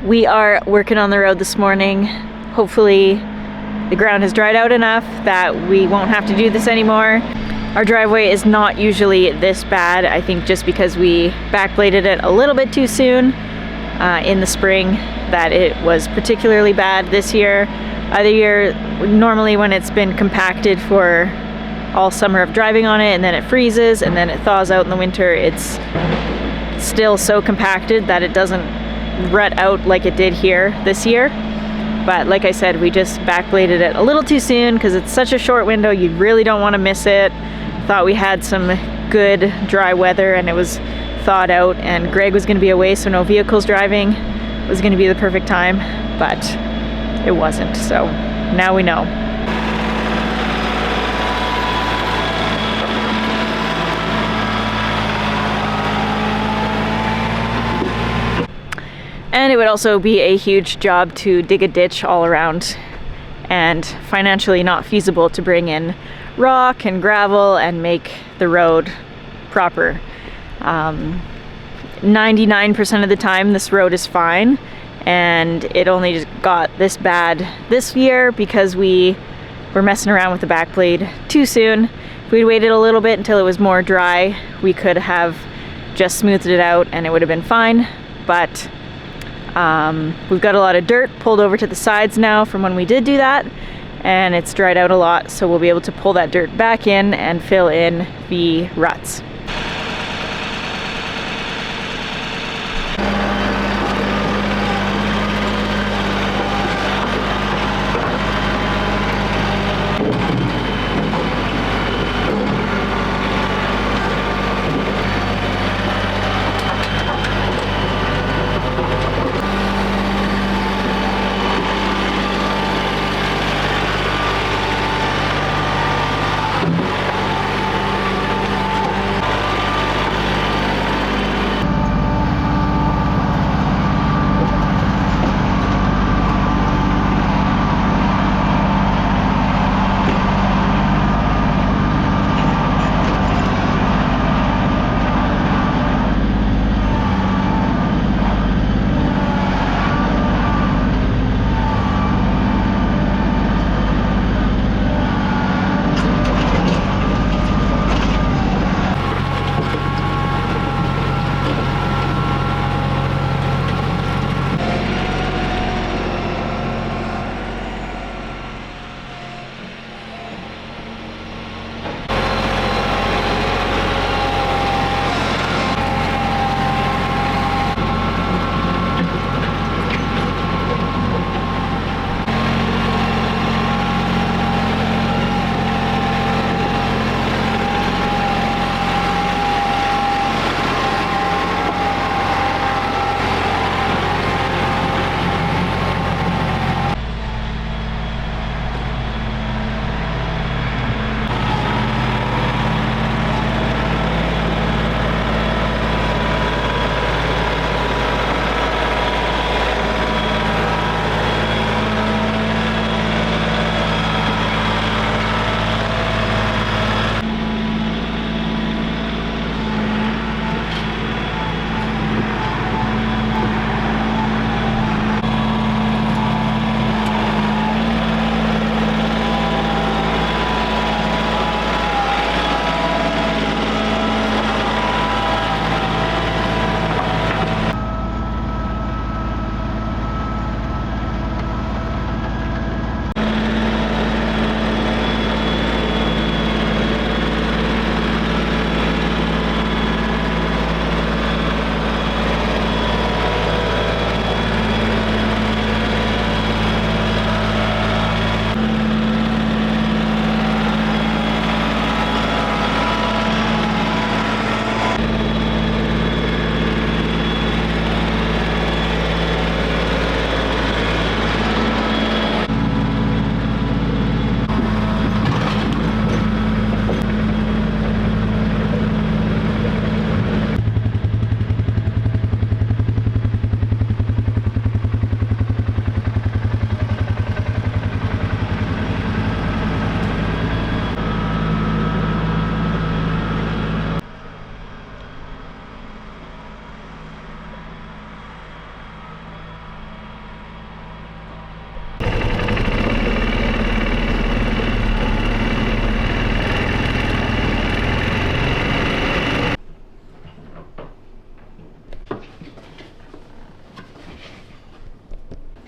We are working on the road this morning. Hopefully the ground has dried out enough that we won't have to do this anymore. Our driveway is not usually this bad, I think just because we backbladed it a little bit too soon in the spring, that it was particularly bad this year. Other year, normally when it's been compacted for all summer of driving on it and then it freezes and then it thaws out in the winter, it's still so compacted that it doesn't rut out like it did here this year. But like I said, we just backbladed it a little too soon because it's such a short window, you really don't want to miss it. Thought we had some good dry weather and it was thawed out and Greg was going to be away, so no vehicles driving. It was going to be the perfect time, but it wasn't, so now we know. And it would also be a huge job to dig a ditch all around, and financially not feasible to bring in rock and gravel and make the road proper. 99% of the time this road is fine, and it only just got this bad this year because we were messing around with the backblade too soon. If we'd waited a little bit until it was more dry, we could have just smoothed it out and it would have been fine. But we've got a lot of dirt pulled over to the sides now from when we did do that, and it's dried out a lot, so we'll be able to pull that dirt back in and fill in the ruts.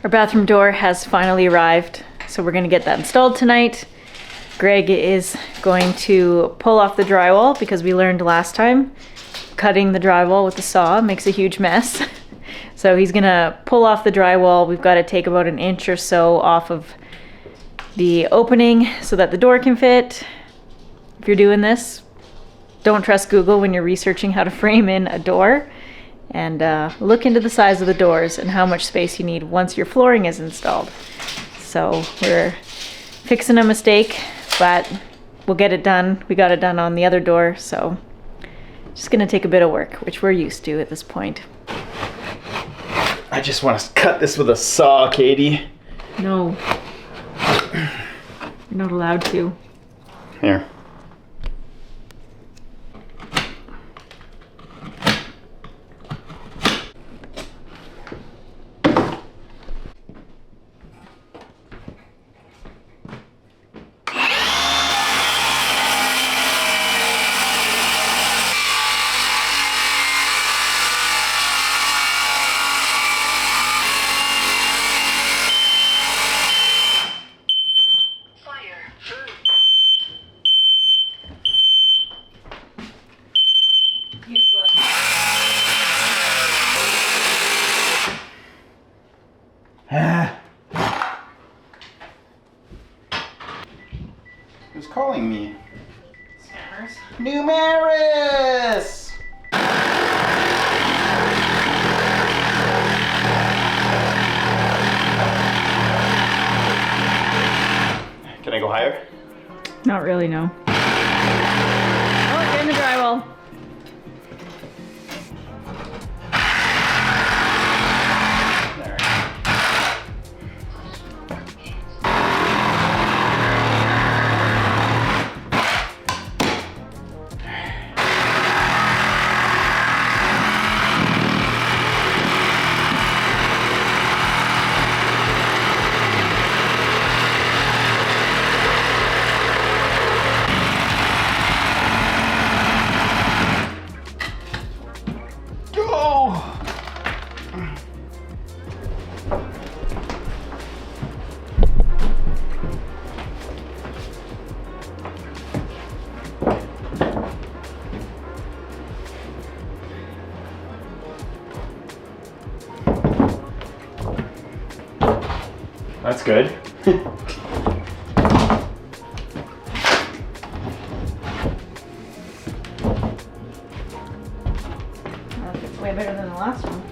Our bathroom door has finally arrived, so we're gonna get that installed tonight. Greg is going to pull off the drywall because we learned last time cutting the drywall with the saw makes a huge mess. So he's gonna pull off the drywall. We've got to take about an inch or so off of the opening so that the door can fit. If you're doing this, don't trust Google when you're researching how to frame in a door, and look into the size of the doors and how much space you need once your flooring is installed. So we're fixing a mistake, but we'll get it done. We got it done on the other door, so just gonna take a bit of work, which we're used to at this point. I just want to cut this with a saw, Katie. No. You're not allowed to. Here. Who's calling me? Scammers. Numerous! Can I go higher? Not really, no. Oh, get in the drywall. That's good. It's way better than the last one.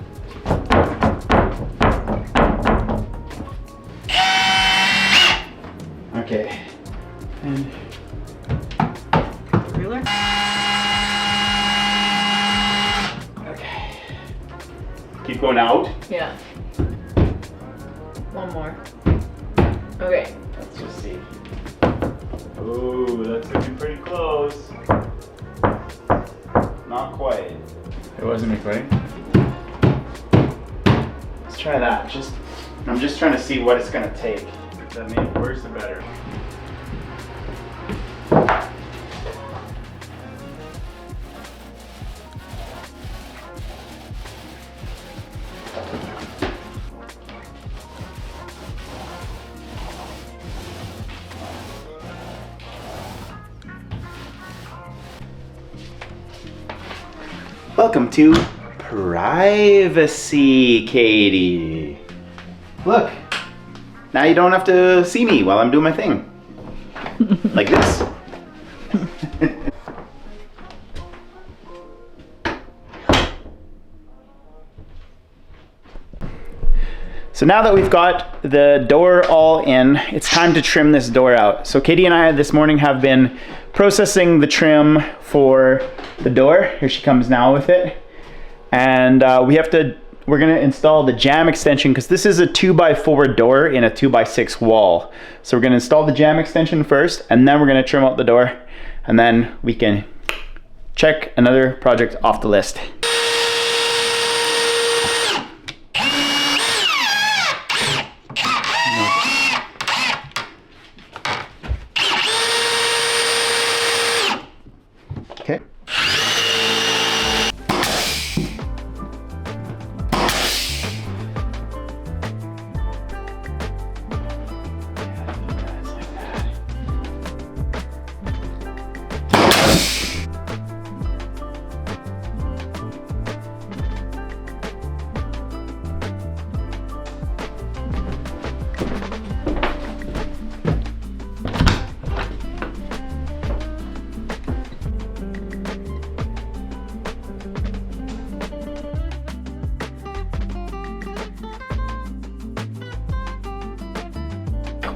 Okay. And Ruler? okay. Keep going out. Yeah. One more. Okay. Let's just see. Ooh, that's gonna be pretty close. Not quite. It wasn't recording. Let's try that. I'm just trying to see what it's gonna take. If that made it worse or better. Welcome to privacy, Katie. Look, now you don't have to see me while I'm doing my thing. Like this. So now that we've got the door all in, it's time to trim this door out. So Katie and I this morning have been processing the trim for the door. Here she comes now with it. And we're gonna install the jamb extension because this is a 2x4 door in a 2x6 wall. So we're gonna install the jamb extension first, and then we're gonna trim out the door, and then we can check another project off the list. Okay.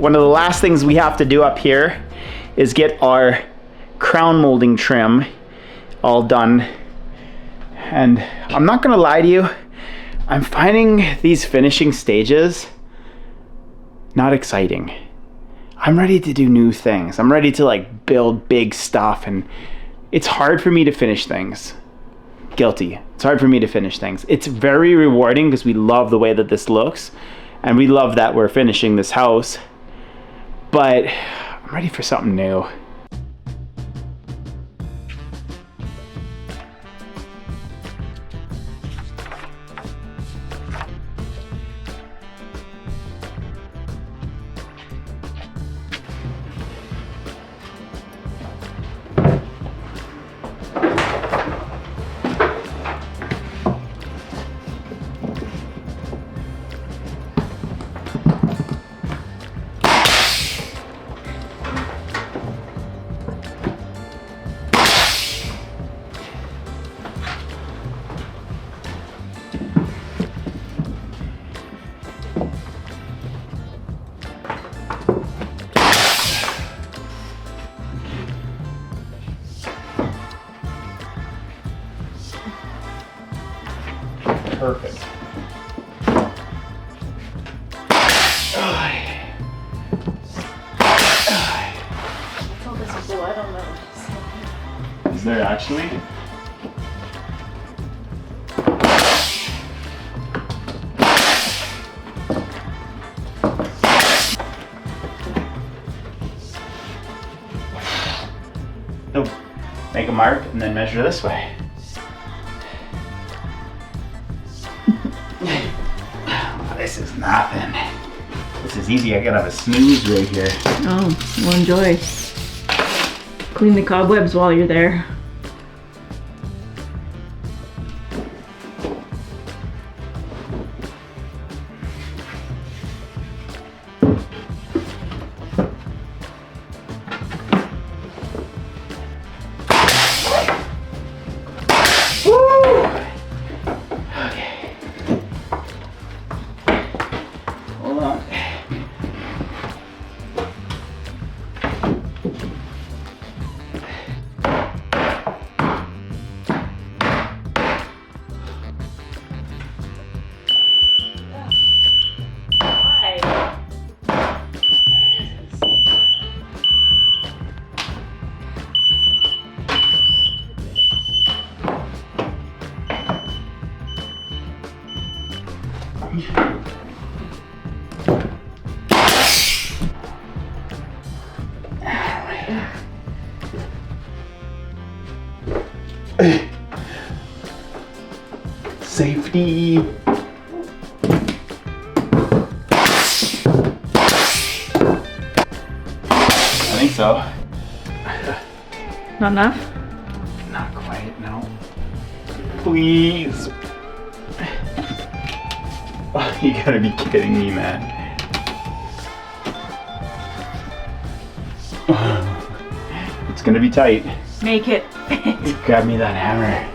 one of the last things we have to do up here is get our crown molding trim all done. And I'm not gonna lie to you, I'm finding these finishing stages not exciting. I'm ready to do new things. I'm ready to like build big stuff, and it's hard for me to finish things. Guilty. It's hard for me to finish things. It's very rewarding because we love the way that this looks, and we love that we're finishing this house, but I'm ready for something new. Perfect. Is there actually? So make a mark and then measure this way. This is nothing. This is easy. I gotta have a snooze right here. Oh, well, enjoy. Clean the cobwebs while you're there. Woo! Okay. Hold on. Safety. I think so. Not enough? Not quite, no. Please. Oh, you gotta be kidding me, man. It's gonna be tight. Make it. Grab me that hammer.